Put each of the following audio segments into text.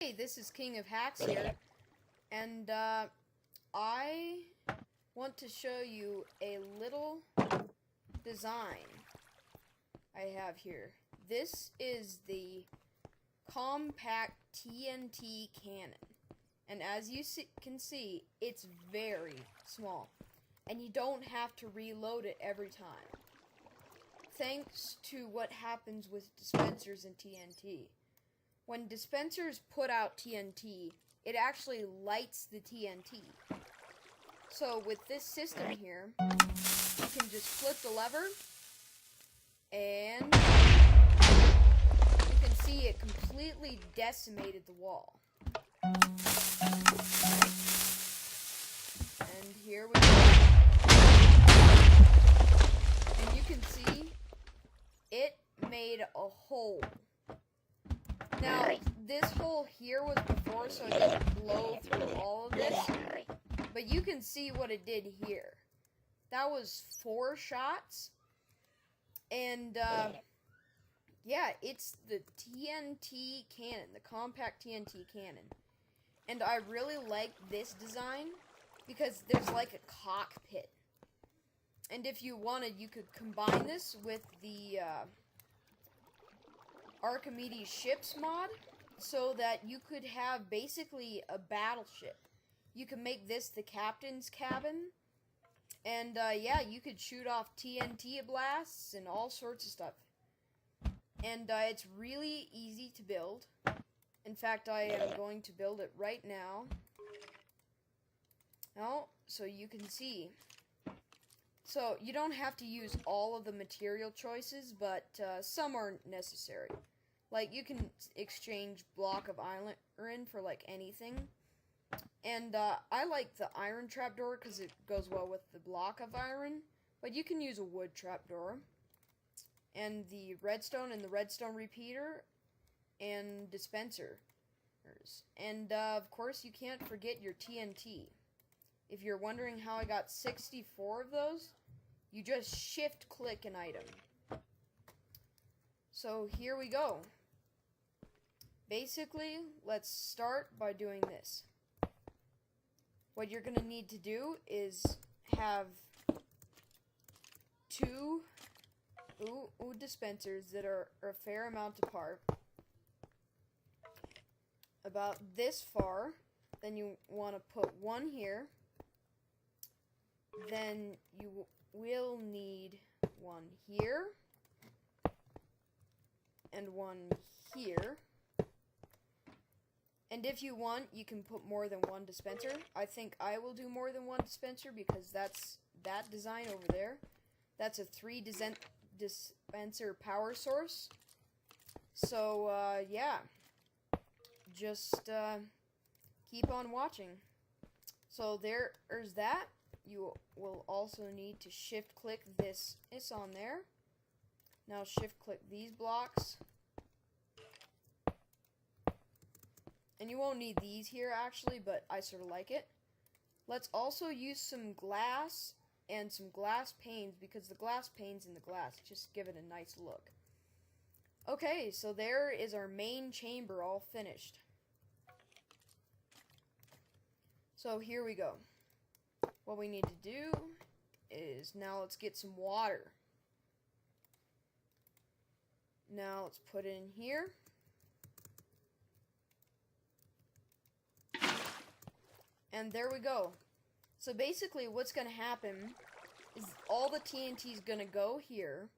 Hey, this is King of Hacks here, and I want to show you a little design I have here. This is the compact TNT cannon, and as you can see, it's very small, and you don't have to reload it every time, thanks to what happens with dispensers and TNT. When dispensers put out TNT, it actually lights the TNT. So with this system here, you can just flip the lever, and you can see it completely decimated the wall. And here we go. And you can see it made a hole. Now, this hole here was before, so it didn't blow through all of this. But you can see what it did here. That was 4 shots. And, yeah, it's the TNT cannon, the compact TNT cannon. And I really like this design because there's like a cockpit. And if you wanted, you could combine this with the, Archimedes ships mod, so that you could have basically a battleship. You can make this the captain's cabin, and yeah, you could shoot off TNT blasts and all sorts of stuff. And it's really easy to build. In fact, I am going to build it right now. So you can see. So you don't have to use all of the material choices, but some are necessary. Like, you can exchange block of iron for like anything. And I like the iron trapdoor because it goes well with the block of iron. But you can use a wood trapdoor. And the redstone repeater and dispensers. And of course, you can't forget your TNT. If you're wondering how I got 64 of those, you just shift-click an item. So here we go. Basically, let's start by doing this. What you're going to need to do is have 2 dispensers that are a fair amount apart. About this far. Then you want to put 1 here. Then you will need 1 here. And 1 here. And if you want, you can put more than 1 dispenser. I think I will do more than 1 dispenser because that's that design over there. That's a 3 dispenser power source. So, yeah. Just keep on watching. So there's that. You will also need to shift-click this on there. Now shift-click these blocks. And you won't need these here, actually, but I sort of like it. Let's also use some glass and some glass panes, because the glass panes in the glass just give it a nice look. Okay, so there is our main chamber all finished. So here we go. What we need to do is, now let's get some water. Now let's put it in here. And there we go. So basically what's going to happen is all the TNT is going to go here,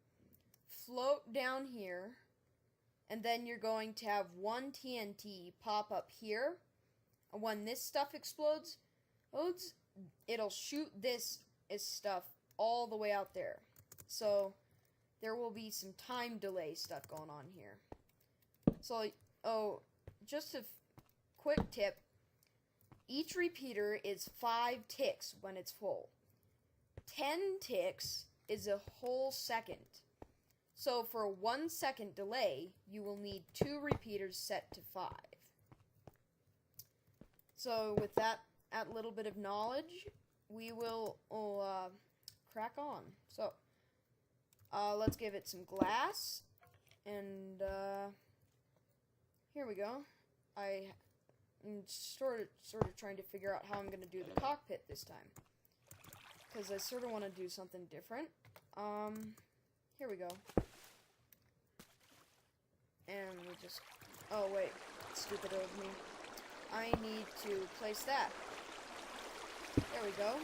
float down here, and then you're going to have 1 TNT pop up here. And when this stuff explodes, it'll shoot this stuff all the way out there. So there will be some time delay stuff going on here. So, just a quick tip. Each repeater is 5 ticks when it's full. 10 ticks is a whole second. So for a 1 second delay, you will need 2 repeaters set to 5. So with that little bit of knowledge, we will crack on. So let's give it some glass, and here we go. I sort of trying to figure out how I'm gonna do the cockpit this time, because I sort of want to do something different. Here we go. And we just, oh wait, stupid of me. I need to place that. There we go.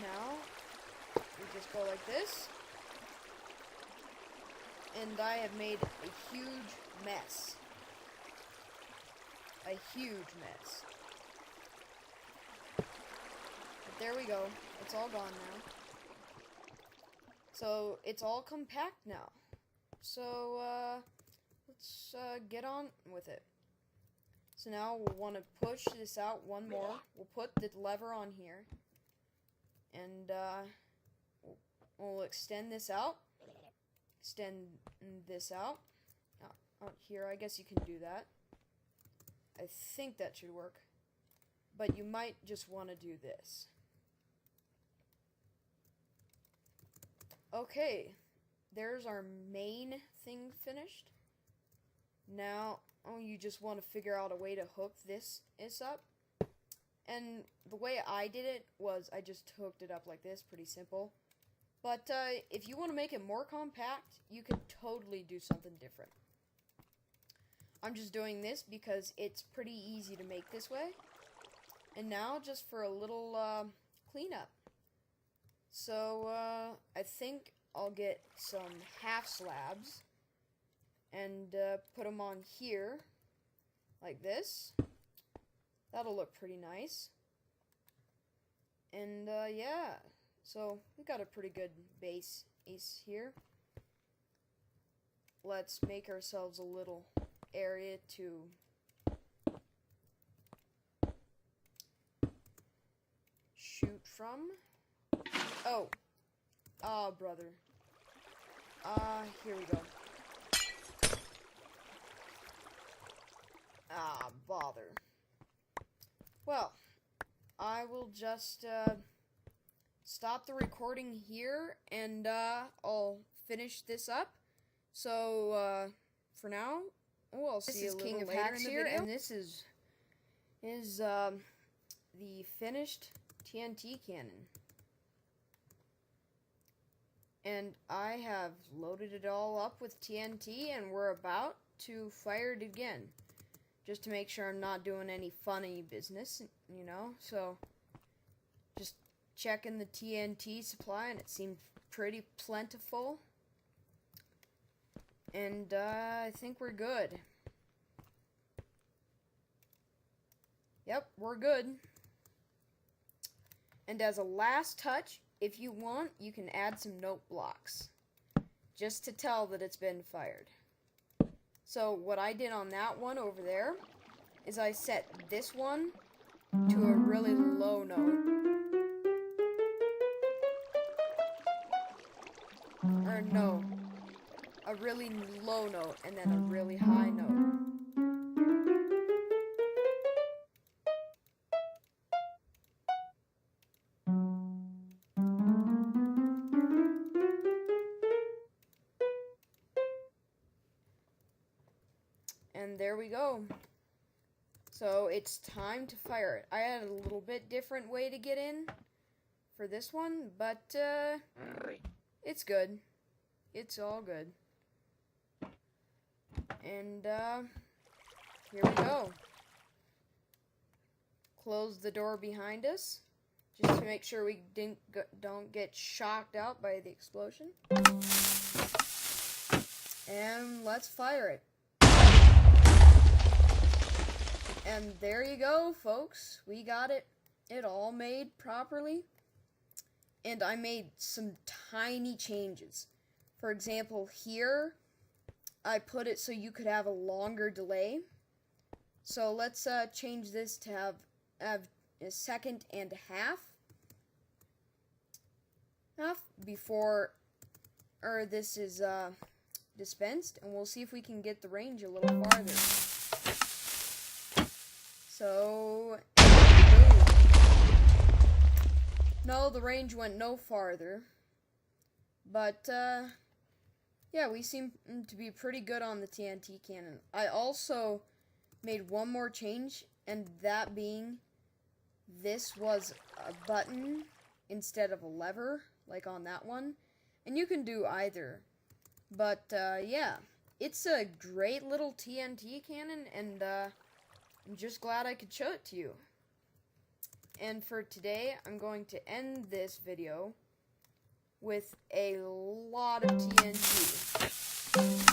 Now, we just go like this. And I have made a huge mess. A huge mess. But there we go. It's all gone now. So, it's all compact now. So, let's get on with it. So now we'll want to push this out one more. We'll put the lever on here. And, we'll extend this out. Extend this out. Out here, I guess you can do that. I think that should work. But you might just want to do this. Okay. There's our main thing finished. Now, you just want to figure out a way to hook this up. And the way I did it was I just hooked it up like this, pretty simple. But if you want to make it more compact, you could totally do something different. I'm just doing this because it's pretty easy to make this way. And now, just for a little cleanup. So, I think I'll get some half slabs and put them on here, like this. That'll look pretty nice. And yeah, so we got a pretty good base here. Let's make ourselves a little area to shoot from. Oh, brother. Here we go. Bother. Well, I will just, stop the recording here, and, I'll finish this up. So, for now, I'll see you a little later in the video. And this is the finished TNT cannon. And I have loaded it all up with TNT, and we're about to fire it again. Just to make sure I'm not doing any funny business, you know. So, just checking the TNT supply, and it seemed pretty plentiful. And I think we're good. Yep, we're good. And as a last touch, if you want, you can add some note blocks, just to tell that it's been fired. So what I did on that one over there is I set this one to a really low note. Or no, a really low note and then a really high note. And there we go. So it's time to fire it. I had a little bit different way to get in for this one, but it's good. It's all good. And here we go. Close the door behind us, just to make sure we don't get shocked out by the explosion. And let's fire it. And there you go, folks. We got it all made properly. And I made some tiny changes. For example, here, I put it so you could have a longer delay. So let's change this to have a second and a half before this is dispensed. And we'll see if we can get the range a little farther. So, no, the range went no farther, but, yeah, we seem to be pretty good on the TNT cannon. I also made one more change, and that being this was a button instead of a lever, like on that one. And you can do either. But, yeah. It's a great little TNT cannon, and, I'm just glad I could show it to you. And for today, I'm going to end this video with a lot of TNT.